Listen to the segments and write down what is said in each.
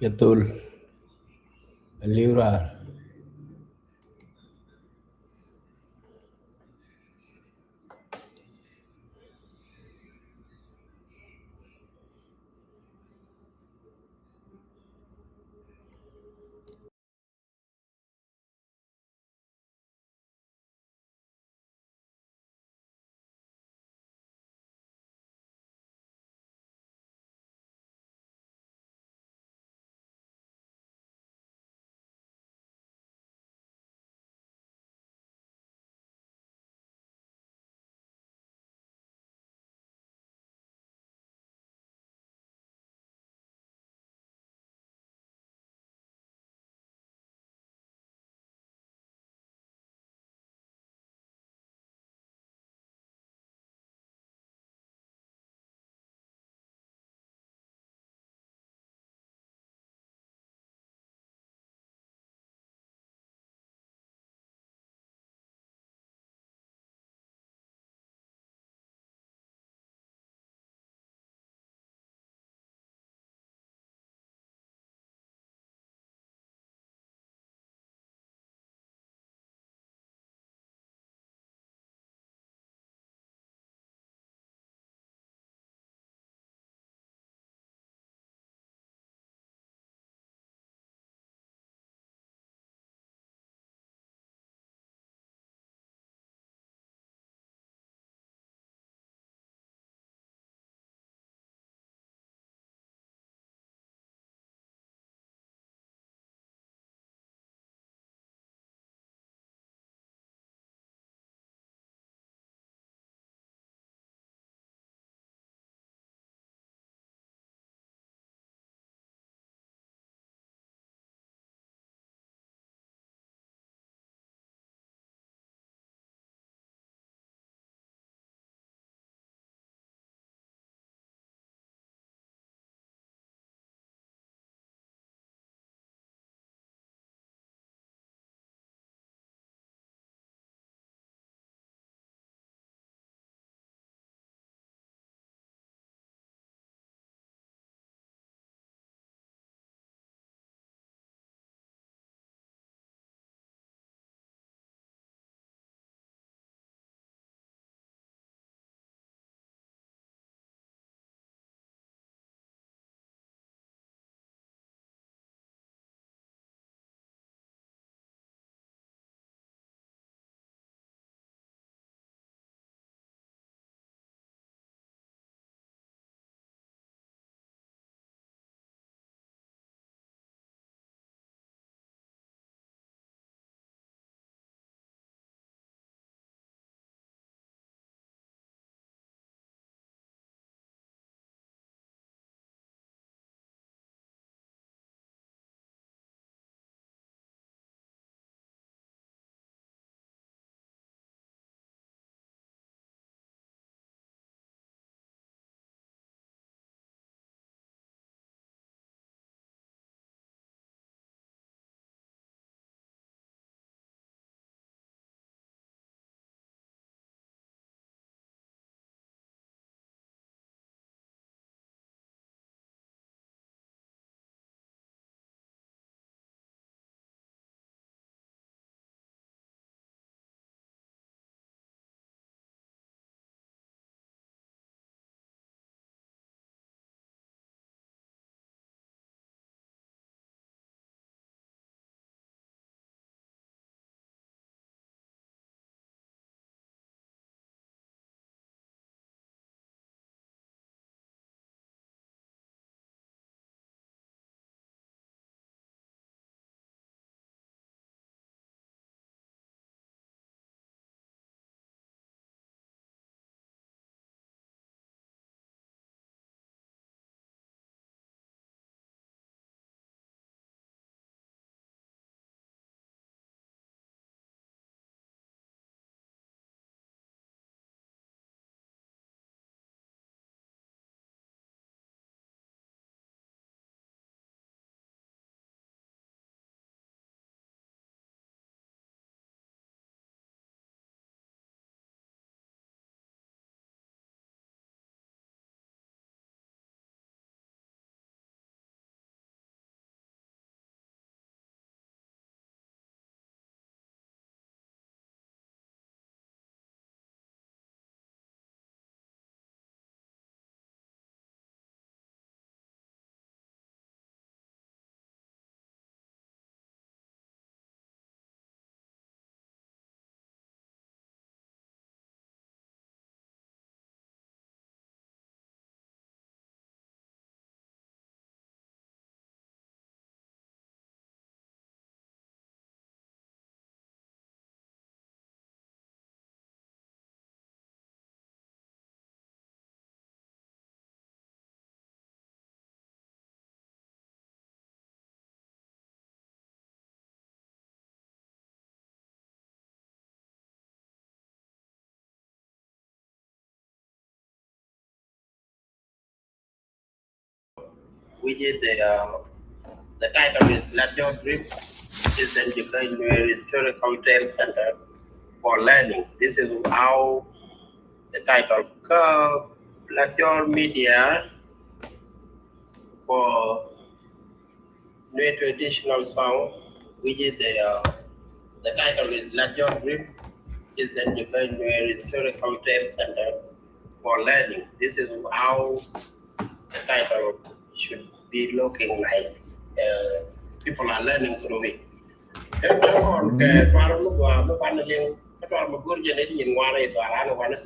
Betul, Liurar. which is the title is Let Your Dream, which is the Japan Historical Trail Center for Learning. This is how the title curve Let Your Media for new traditional song, which is the title is Let Your Dream, is the Japan Historical Trail Center for Learning. This is how the title should be looking like. People are learning through it. Còn cái qua lúc mà nó ban lên cái đoạn mà cuốn trên đấy nhìn qua này tòa án nó nó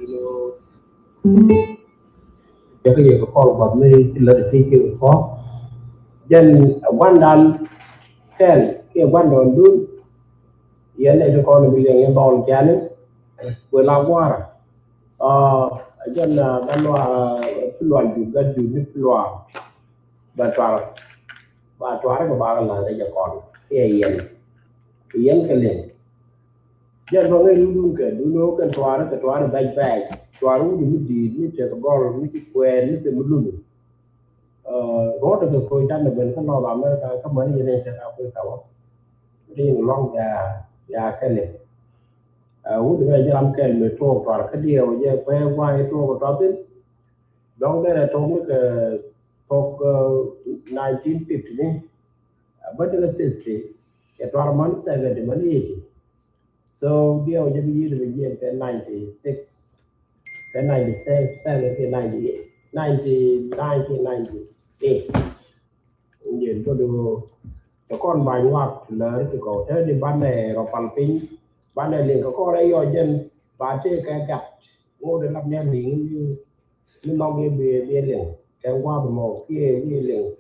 cho cái gì có con bấm đi lợi thì chịu khó dân quan đàn khen cái quan đồn đúng hiện nay cho con bị liền đòn chán ấy vừa lao qua dân ban loa cái loạn chủ gần chủ cái loa và tòa của bà là đây giờ còn cái hiện cái liền dân vào ngay luôn cái đúng cái tòa nó bay bay tòa nó đi cái gol cái quen cái luôn gót được coi chân là bên cái nó làm cái mới như này sẽ làm cái tàu đi long và cái này út bây giờ làm cái người trộn vào cái điều giờ quay qua cái trộn vào đó đó đây là trộn cái thuộc 1950 này but the 60 cái trộn month 70 month 80 so điều giờ bây giờ bây giờ cái 96 cái 97 cái 98 1998 nhìn có được con bài ngoặc lớn thì có thế thì ban này nó bằng tính ban này liền có đây rồi dân bà chơi cái gặp ngô để làm nhà liền như nó bia liền cái qua một kia liền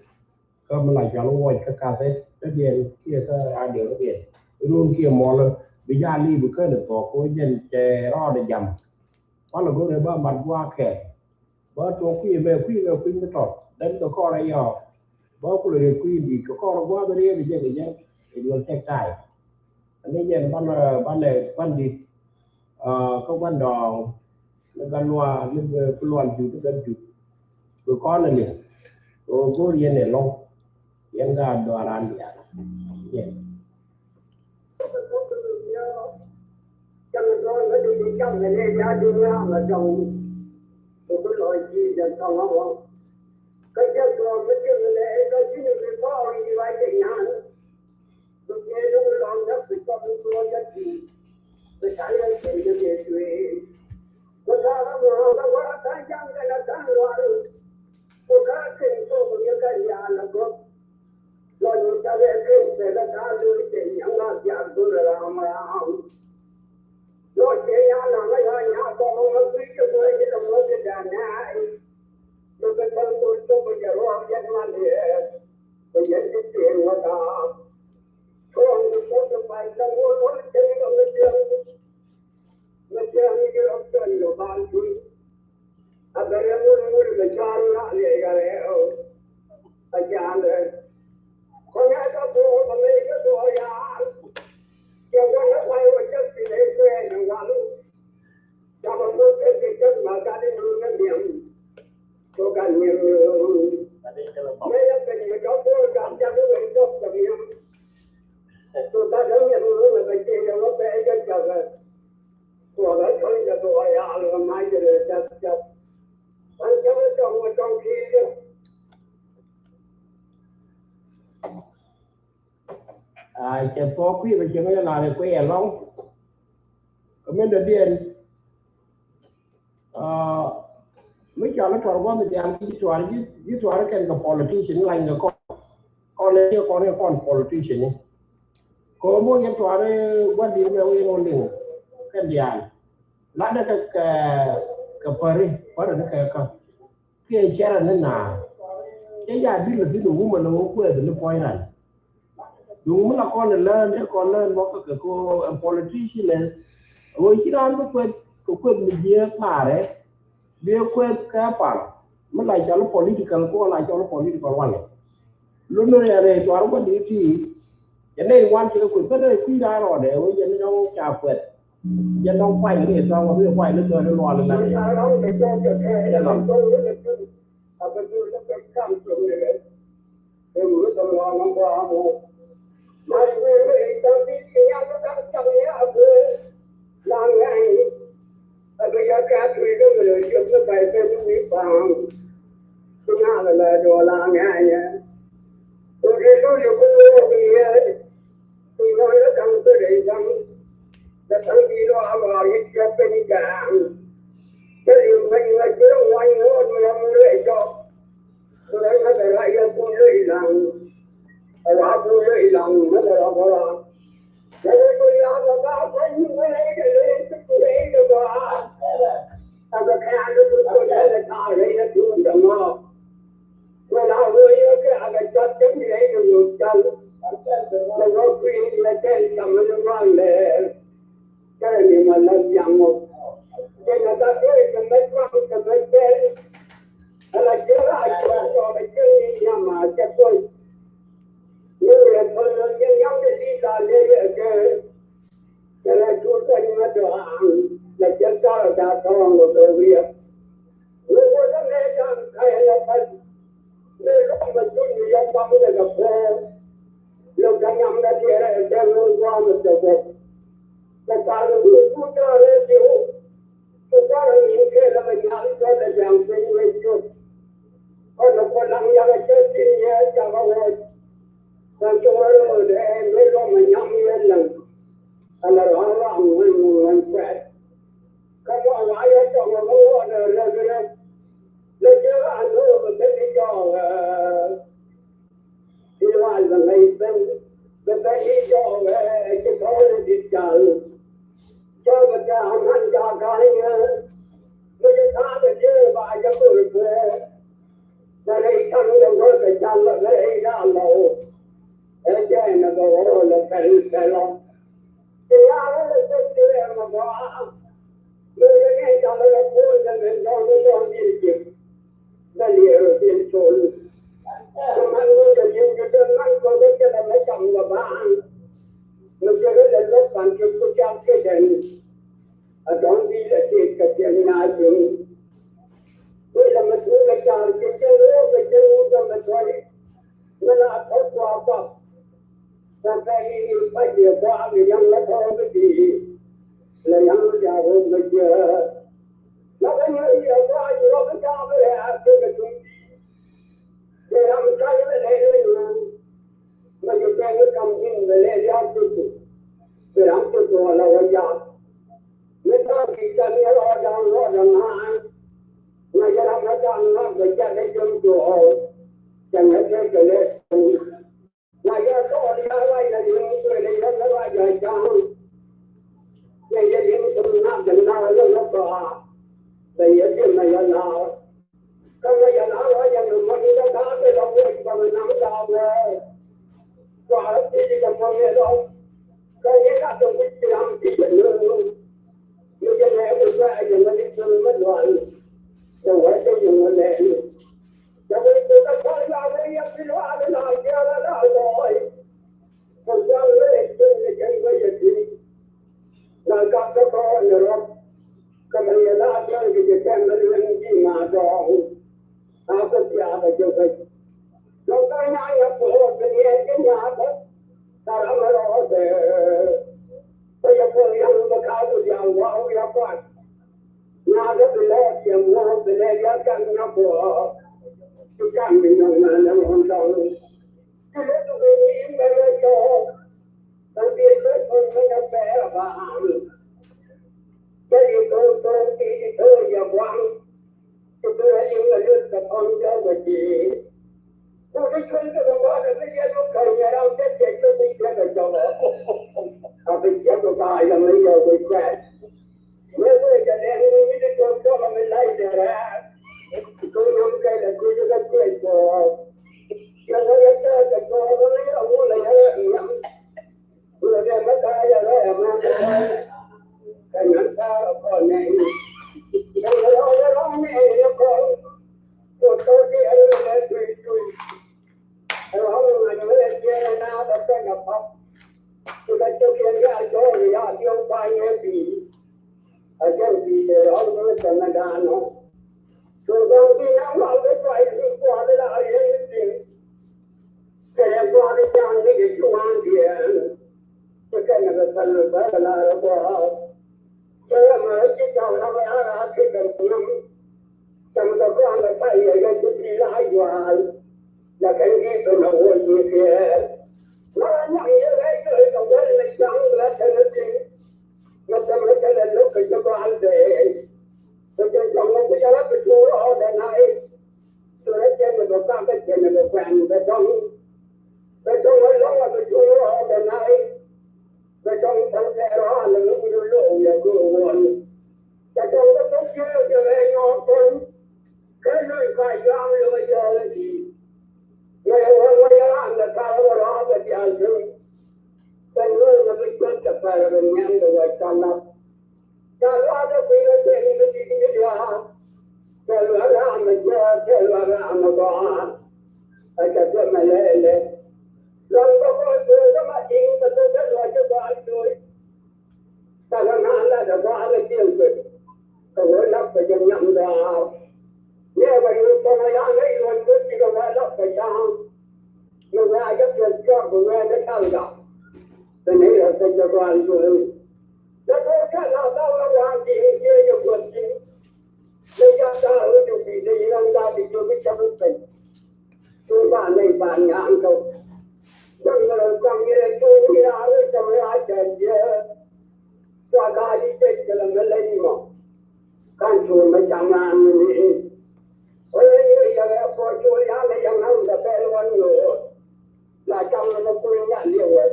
có mà lại cho nó quay cái cà phê cái điện kia cái ai điều cái điện luôn kia mò là bây giờ đi bữa cái được có dân chè ro để dầm có là có thể ba mặt qua kẻ bữa chỗ kia về cái trọt đến có con đây rồi bữa có lời quy thì có con qua bên đây bây giờ thì luôn chạy chạy anh ấy giờ ban này ban đi có ban đò nó ban loa nó cái loa chủ cái chủ rồi con này liền rồi có riêng này long riêng ra đò ran đi trong rồi nó đi trong này ra đi ra là trong cái loại gì để trong không cái rồi cái này cái này có gì vậy thì nhàn tôi nghe nó làm rất là có tôi rất gì cái này thì cái gì tôi ra nó qua cái trang cái là trang rồi tôi cái tôi cái nhà là có rồi ta về cái là ta đưa cái nhà nó giả tôi là mà rồi cái nhà là cái nhà có nó quý cho tôi cái nó cái đàn này rồi cái tôi bây giờ rồi cái mà thì bây giờ cái tiền nó ta còn tôi phải trong mỗi cái nó chơi cái ông chơi nó bán tôi à bây giờ tôi cái cha nó lại cái à cha này con nhà có bố mà lấy cái đồ nhà cho nó quay vào chất thì để quên nó gắn cho nó mua cái chất mà cái đi mua cái điểm cho cái nhiều mấy cái gì cho bố cảm giác nó bị tốt cho điểm tôi ta thấy như nó phải chơi cho nó bé cái chờ rồi của nó thôi là đồ nhà là mai giờ chắc anh trong khi chẳng có quý và chẳng có là để quay long có mấy đợt điện mấy cho nó tròn quan thì anh chỉ tròn cái politician lại nó con lấy con politician này có mỗi cái tròn này quan điểm là cái ngôn linh cái điện lát đó cái Paris nó cái chera nó nào cái gia đình là cái đủ mà nó quên được nó quay này đúng là con lên có cái cô politician này rồi chỉ là nó quên mình gì mà đấy dia quên cái apa mà lại cho nó political cô lại cho nó political one luôn rồi này cho nó đi thì cái này quan chỉ quên cái này quy ra rồi để bây giờ nó chả quên giờ nó quay cái gì xong rồi quay nó rồi nó loạn lên này cái mũi tôm lo nó qua một mai về tao đi nhà nó đang trong nhà về làm ngay bây giờ cả tụi nó người chụp nó bài phim nó bị phẳng tôi nói là đồ làm ngay nhá tôi đi tôiอยู่กูนี่tôi nói nó cần tôi để rằng là thằng gì nó vào những cái bên cạnh cái điều mình là chỉ là ngoài nữa mình làm để cho tôi thấy nó lại là tôi lấy rằng là tôi lấy rằng nó là đó cái tôi làm là ba cái những cái lấy tôi lấy được mà tao cái ăn tôi lấy là tao lấy là tôi chẳng ngon rồi nào rồi cái chất cái gì đấy được chân nó khuyên là trên cầm nó ngon để cái gì mà lần dặn một cái người ta nói cái mấy con cái mấy cái là chưa ai cho cái gì mà chắc tôi như là tôi những nhóm cái đi ra đây cái là chú tôi nhưng mà đồ ăn là chân cho là ta con một đồ việc lúc đó nghe rằng hay là phải nên lúc mà chú người dân tâm để gặp cô lúc cả nhầm đã chia ra đem luôn qua một chỗ một cái ta là chú cho lên chịu tôi cho là những cái là mình nhắm cho là giảm sinh với chút còn nó còn lắng ra cái chết thì nhớ cho nó rồi và chúng nó để mấy con mình nhắm lên lần là đó là mình khỏe không có ai ở trong nó là cái chứ anh nói mình sẽ đi cho đi lại là ngày bên mình sẽ đi cho cái thôi đi chờ cho mình cho anh cho cái bây giờ ta được chứ bà cho tôi về và đây thằng đâu có cái chân là đây ra lầu ở trên là đồ là phải lo thì ra nó sẽ đi em mà có người nghe cho nó vui là mình cho đi kịp là liệu tiền trốn mà người ta dùng cái đơn năng có cái là mấy cầm là bạn nó chơi cái lớp bạn chụp cái trang cái đèn ở đó đi là tiền cái tiền nhà chúng tôi là mình mua cái trang cái chơi cái chơi mà thôi nó là tốt quá quá và cái phải điều qua thìยังnó thôi cái gì làยังgiàu hơn bây giờ nó cái như giờ qua thì nó cái cho cái là cái chúng để làm cái này mà chúng ta cứ cầm in về lấy ra chút để làm chút rồi là bây giờ người ta chỉ cần nhớ lo rằng hai ngày ra nó đang nó về cha để chung chỗ chẳng hết cái này ngày ra có đi ra là những người này nó ra giờ cho ngày ra những người nam dân nào nó có bây giờ chuyện này là nào không bây giờ nào bây giờ mình nó đã cái đâu mà mình nắm đâu rồi qua thì cái con này đâu cái cái đó cũng làm gì nữa như cái này mình phải giờ mình đi chơi mất loạn rồi phải cái dùng mình để cho nên tôi đã nói là cái gì đó là cái đó rồi còn sao lấy cái bây giờ thì là các con rồi cái này là cái xem nó lên gì mà rồi aku siapa juga. Contohnya yang boleh dia nyata, kalau mereka saya pun yang berkau yang wow yang kuat. Nyata boleh yang mau boleh dia kan ngapo. Bukan minum mana orang tahu. Kalau tu ini mereka tapi itu pun mereka faham. Jadi itu yang wang tôi đã yêu là được tập con cho người chị tôi cái chuyện của nó là cái gì nó cần nhà đâu chết chết tôi đi chết rồi cho nó tôi chết tôi tài là bây giờ tôi chết nếu tôiจะเรียนรู้วิธีการก็มันไม่ได้เลยtôi nắm cái là tôiจะได้ช่วยตัวแล้วก็จะจะตัวก็ไม่เอาอะไรให้tôiจะไม่ได้อะไรมาcáiนั้นก็ก่อนเนี่ยcái đó này nó có một số cái ấy là tùy đó là những cái gì nào đó cái nhập học tôi đã cho kiến ra cho người ta tiêu bài nghe gì ở trên gì để đó nó sẽ là đàn nó rồi khi nào vào cái phải đi qua cái là ấy gì cái chú ăn tiền cái này là phần lớn là của cho mà cái cháu nó phải ra cái cần năm trong đó có anh phải cái chút gì lại qua là cái gì tôi nói như thế nó nhảy như thế rồi còn cái này chẳng là cái gì nó tâm nó cái là lúc cái cho có ăn để tôi cho chồng nó bây giờ nó bị chua ở đây này tôi nói trên là một cái trên là một quen về trong ấy nó là bị chua ở đây này về trong thằng xe đó là nó bị lộ là cứ buồn về trong cái tốt chưa giờ này nó còn cái nơi phải giao rồi giờ là gì ngày hôm nay ăn là cao đó là gì ăn chứ cái người mà bị chết tập phải là nhanh rồi còn là cái đó nó bị nó trên cái gì cái đó cái đó là ăn mà chưa cái đó là ăn mà có cái mà lệ lần có tôi có mà chính mà tôi rất là cho có ăn rồi ta là nó là có ăn cái chuyện rồi tôi lắp phải trong nhậm đó nếu mà người ta nói ăn ấy luôn tôi chỉ có phải lắp phải sao người ta rất là cho của người ta sao đó tôi nghĩ là tôi cho có ăn rồi đó tôi cái nào đâu là hoàn chỉ kia cho quần chỉ bây giờ ta ở chỗ gì thì người ta thì chưa biết chấp nhận tôi bạn này bạn nhà ăn đâu trong cái tôi đi ra trong cái ai chơi qua cái đi chơi cái là mình lấy đi mà kan chuồn mấy trăm ngàn người ôi người giờ là có chuồn giá mấy trăm ngàn là phải luôn rồi là trong nó cũng nhận nhiều rồi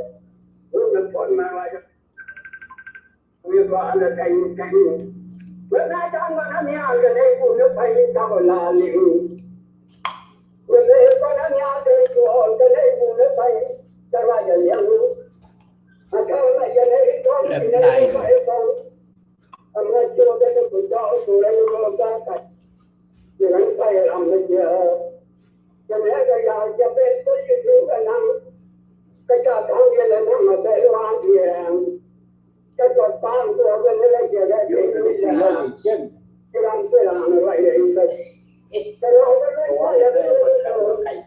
tôi mình còn mà lại người vợ là thành bữa nay trong mà nó nhà cái này cũng nó phải sao là liệu bữa nay có nó nhà cái chỗ cái này cũng nó phải cho là giờ liệu mà cái này giờ này có cái này phải không anh nói chưa cái cũng cho tôi đây nó ra cái thì anh phải làm cái gì cho nên cái giờ cho bên tôi chỉ thứ cái năm cái cả thằng kia là nó mà để hoàn thiện cái thuật toán của cái này là cái là cái làm cái làm nó vậy đấy cái đó cái này là cái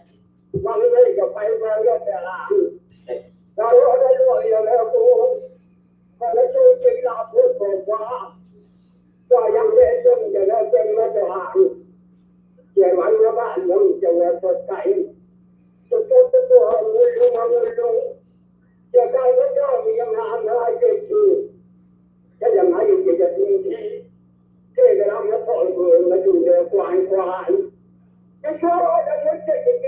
mà nó đây cái phải vào cái làm đó đây rồi là cô mà nó chơi cái là của quá cho dân dễ chung cho nó chân nó cho hạn chỉ bằng các bạn nông cho nó thật cảnh cho tôi người luôn cho cái nó cho mình làm hai cái gì cái làm hai cái gì cái làm nó thôi vừa nó chủ đề quan cái số đó nó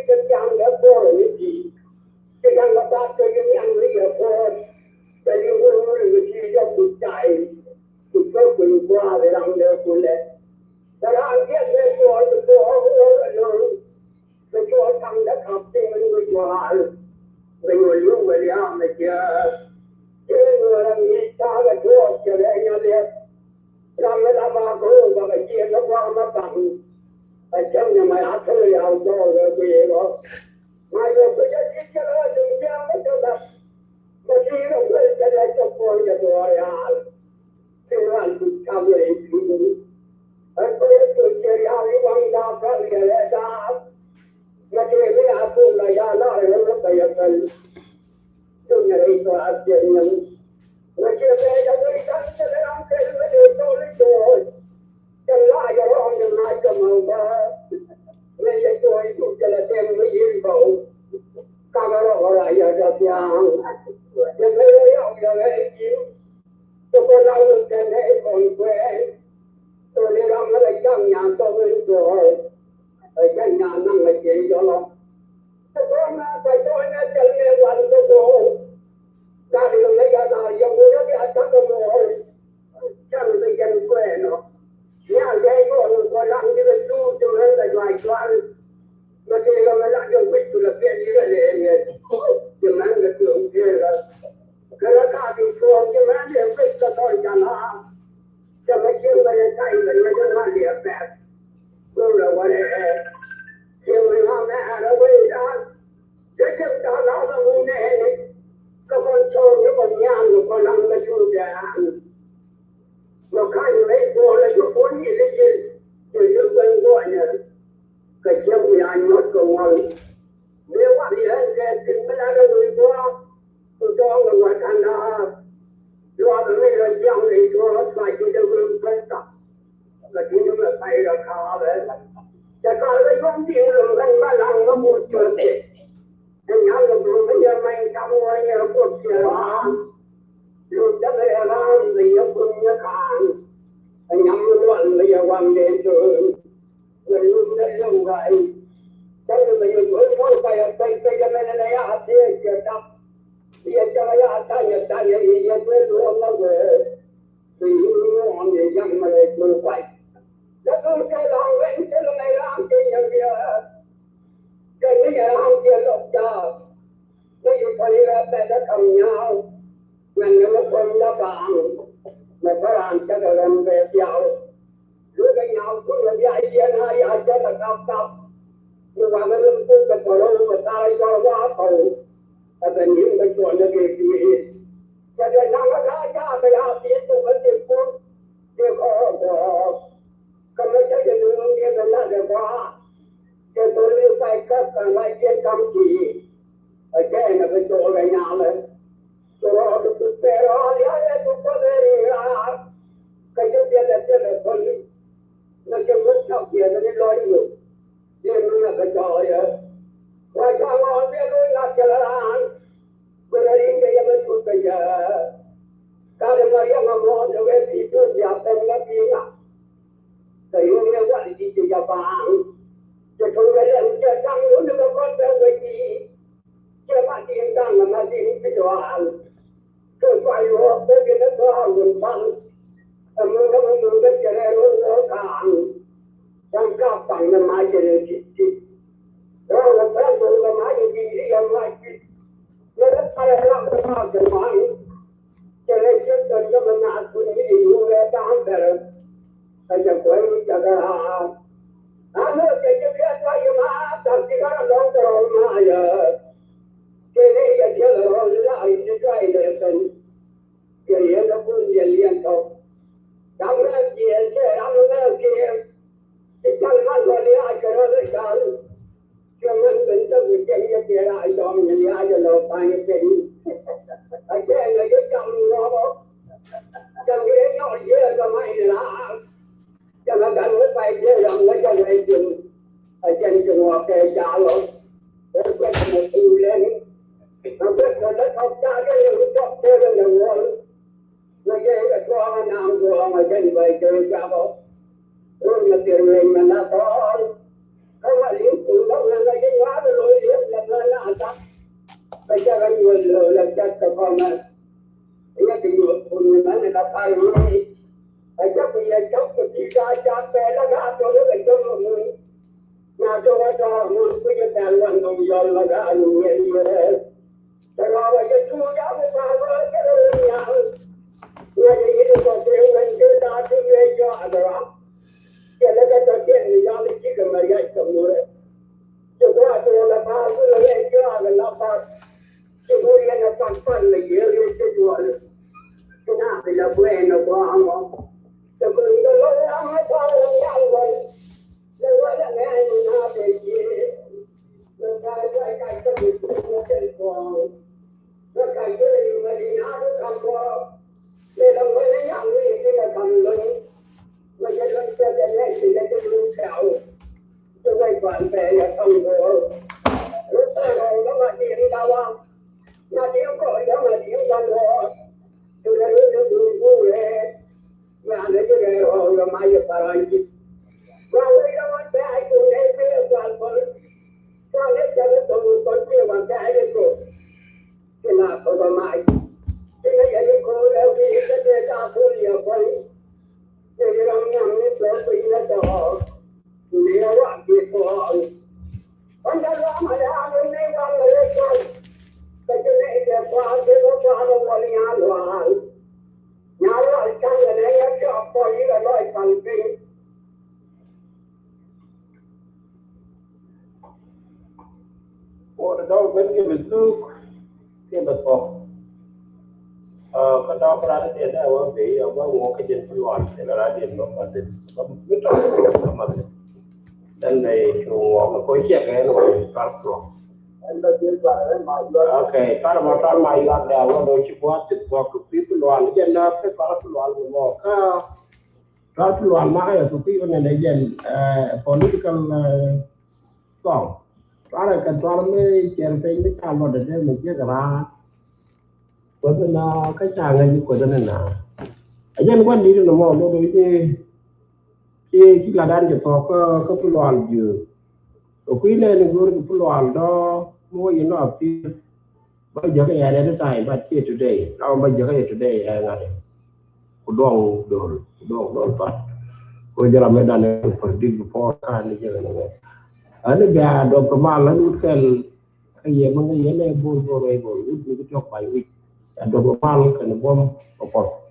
cái trang nó có là cái gì cái trang nó ta cái nhận lý là có cái người chi cho cuộc chạy cuộc sống bình qua để làm được của lệแต่ถ้าเทียบในตัวในตัวทำและขับจริงมันไม่กว่าไม่รู้ไม่ยากไม่เจอเจอเงินมีชาและทั่วเจออะไรเงี้ยทำแล้วมาโก้ก็ไปเกี่ยวกับความมาตั้งแต่เจ้ายังไม่อาเธอยาวโตเลยไปเองหรอไม่ก็จะคิดจะเลยถึงเจ้าไม่จะแบบบางทีเราเคยจะได้จบปอยจะตัวยาวที่ร้านทุกคำเลยtôi tôi chơi ao đi quăng đào cái gì đấy đào mà chơi với ao cũng là ra nó nó phải cần tôi này tôi ăn tiền nhưng mà chơi về cho tôi ăn cho nó ăn cái nó đều tôi lấy rồi cho lại cho nó ăn được lại cho mà bây giờ tôi cũng cho là tiền mới gì vào các nó lại giờ cho tiền cho nên ông giờ ấy chịu tôi có lao được cái này còn quen tôi đi làm cái trong nhà tôi mới rồi ở trong nhà nằm là chuyện cho nó tôi tôi nó chân nghe quanh tôi cô ra đường lấy ra đời dùng nó cái chắc tôi rồi chắc là tôi dân quê nó nhà dây có làm cái này tu cho nên là loài con mà khi nó lại dùng quýt là tiền như là để thì mang cái tưởng kia là cái đó cả thì phương chứ mang để quýt cho tôi chẳng hạn cho mấy chiếc này chạy là nó cho nó đẹp đẹp tôi là vấn đề chiếc này hôm nay nó bây ra cái chiếc đó nó là ngu nè có con trâu nó còn nhang nó còn nằm nó chui ra nó khai lấy cô là chú bốn gì đấy chứ rồi chú quên gọi nè cái chiếc này anh mất cầu ngon nếu mà đi lên cái kính mới ra nó người qua cho người ngoài thành cho tụi mình là dân thì cho nó phải chỉ được lương phép cả là chỉ chúng là phải là khá đấyจะก็เลยต้องที่เรื่องกันบ้านเราก็หมดเจอเด็กอย่างนี้เราดูไม่ยังไม่จำไว้เราปวดเสียร้อนอยู่จะเลยร้อนเสียคุณจะขาดอย่างนี้วันไม่ยังวันเดินเดินเลยรู้ได้ยังไงฉันจะไปอยู่เพื่อนไปกันไม่ได้ยาเสียเสียจับเสียจะระยะตายตายอย่างนี้ยังไม่รู้แล้วเลยสิ่งนี้มันยังไม่ได้ดูไปแล้วก็แค่ลองเว้นแค่ลองในร่างจริงอย่างเดียวแค่ไม่ร่างเดียวหลบยาไม่อยู่คนละแต่จะทำยาวงั้นก็คนละบางไม่พลังจะเดินแบบยาวหรือก็ยาวคุณละยายเย็นให้อาจจะตะกับอยู่ว่าก็เรื่องพูดกันตัวเราก็ตายก็ว่าเขาแต่เป็นยิ่งเป็นส่วนเล็กๆจะได้นั่งก็ได้จ้าไปหาเสียตัวมันติดปุ๊บเดี๋ยวก็บอกก็ไม่ใช่จะดูเรื่องนั้นนะแต่ว่าจะตัวเรื่องไปก็ต้องไล่เกี่ยคำจีไอ้แก่เนี่ยเป็นตัวอะไรงานเลยตัวตุกเตะรอเดี๋ยวตุกเตะเรื่องก็จะเปลี่ยนแต่คนนั่นจะมุดเข้าเปลี่ยนจะลอยอยู่เรื่องนี้ก็จอยว่าจะรอเรื่องนู้นนักจะร้านเวลาเรื่องจะยังไม่ถูกไปเยอะการเมืองยังมองจะเวทีพูดอย่าเป็นนักกีฬาแต่ยังเรียกว่าดีจะยาบางจะถูกเรื่องจะตั้งรู้นึกว่าเป็นวิธีจะมาดีตั้งมาดีพิจารณาเกิดไปว่าเป็นนักข่าวหุ่นฟังแต่เมื่อมันดูได้จะได้รู้ทางยังกล้าฟังมันมาจะได้จิตเราพระดูมันมาอยู่ดียังไม่คิดแล้วถ้าเราไม่ทำจะมาจะได้เชื่อใจก็มันน่าคุณไม่ดีรู้แล้วตามแต่จะป่วยจะได้อันนี้จะเกิดอะไรมาตั้งที่เราลองตัวมาเยอะแค่นี้จะเชื่อเราได้จะได้เลยเป็นเกี่ยวกับคุณเรียนต่อทำงานเกี่ยวกับทำงานเกี่ยวกับทำงานคนนี้อาจจะเราได้การเชื่อมันเป็นต้องมีเกี่ยวกับอะไรยอมอย่างนี้อาจจะเราไปเป็นไอ้แค่เราจะจำเราจำเรื่องย่อเยอะก็ไม่ได้จะมาดันไปเรื่องแล้วจะให้จึงไอ้เจนจึงว่าแกจ่าหรอกแล้วก็จะมาดูเล่นเราเพื่อนคนละทบจ่าก็ยังชอบเรื่องเดิมวันเราแย่ก็ตัวมันนำตัวมาเจนไปเจอจ่าบอกเรื่องมันเตียงเองมันน่าตอนเขาว่าเลี้ยงปู่เขาเลยก็ยังว่าเลยเลี้ยงแบบนั้นน่าจับไปจะกันอยู่เลยแล้วจัดกับพ่อแม่ยังจะอยู่คนนั้นนะครับไปไอ้เจ้าพี่ไอ้เจ้าก็ที่ได้จับแต่ละการตัวเล็กตัวนึงมาตัวจอมันก็จะแต่วันต้องยอมละกันอยู่เงี้ยแต่เราจะชูยาวมาเลยก็เลยยาวเนี่ยอย่างนี้ตัวเดียวมันจะได้ที่เยอะอะไรวะแค่แล้วก็จะเที่ยงยาวเลยที่กันมาใหญ่สมบูรณ์จะว่าตัวละพาก็เลยเยอะกันละพาจะพูดยังไงฟังเลยเยอะเลยจะดูอะไรก็น่าเป็นละเว้นละบ้างมั้งจะคุยกันแล้วยังไม่พอยังยาวเลยแล้วว่าจะแม่ดูน่าเป็นยี่เรื่องใครใครก็มีตัวเป็นกองแล้วใครก็เลยมาดีน่าทุกคำว่าเนี่ยเราไม่ได้ยังนี่ที่เราทำเลยมันจะเริ่มจะแน่สิ่งที่จะรู้แถวจะไม่กวนแต่อย่าต้องโง่รู้ตัวเราแล้วมาดีนี่ดาวมาดีก็ยังมาดีกันรอจะได้รู้จะดูผู้เล่งานนี้จะได้เราไม่จะตายจิตเราไม่ต้องมาแต่ไอ้คนไอ้เพื่อนกันคนก็เล็กจะได้ตัวคนเพื่อนกันแต่ไอ้คนที่น่าตัวประมาณที่นี่ไอ้คนแล้วที่จะได้ตาผู้เลี้ยงคนที่เราเนี่ยมีตัวปีนั้นต่อเลี้ยงว่ากี่คนคนจะร้องมาได้ในวันเลยคนก็จะได้แต่ความที่เราความเราเลี้ยงหวานงานเราจังเลยยังชอบปล่อยกันร้อยพันปีโอ้เราเป็นที่เป็นตู้ที่เป็นตัวก็ต้องการเรียนได้ว่าปีว่าหัวขยันพิวัตรที่เราเรียนมาประเด็นก็ไม่ต้องทำอะไรดังในช่วงหัวมันก็แยกกันหน่อยปรับตัว and the things are my God. Okay, para matar mai la da wa do chi kwa ti kwa ku pi pu lwan jen na pe pa pu lwan mo ka ka pu lwan ma ya ku pi ne ne jen political song para ka to me chen pe ni ka lo de me je ga ko na ka cha ga ni ko de na a jen wan ni no mo do ki la dan je to ka pu lwan ju ko ku ne ni gur pu lwan do mo you know pi bây giờ cái này nó tại but here today now bây giờ cái today ngài kudong tot ko jara me dan for dig for kan ni jere ne ane ga do ko ma la nut kel ay ye ma ngi ne bo re bo ut ni to pa wi do ko mal kan bom ko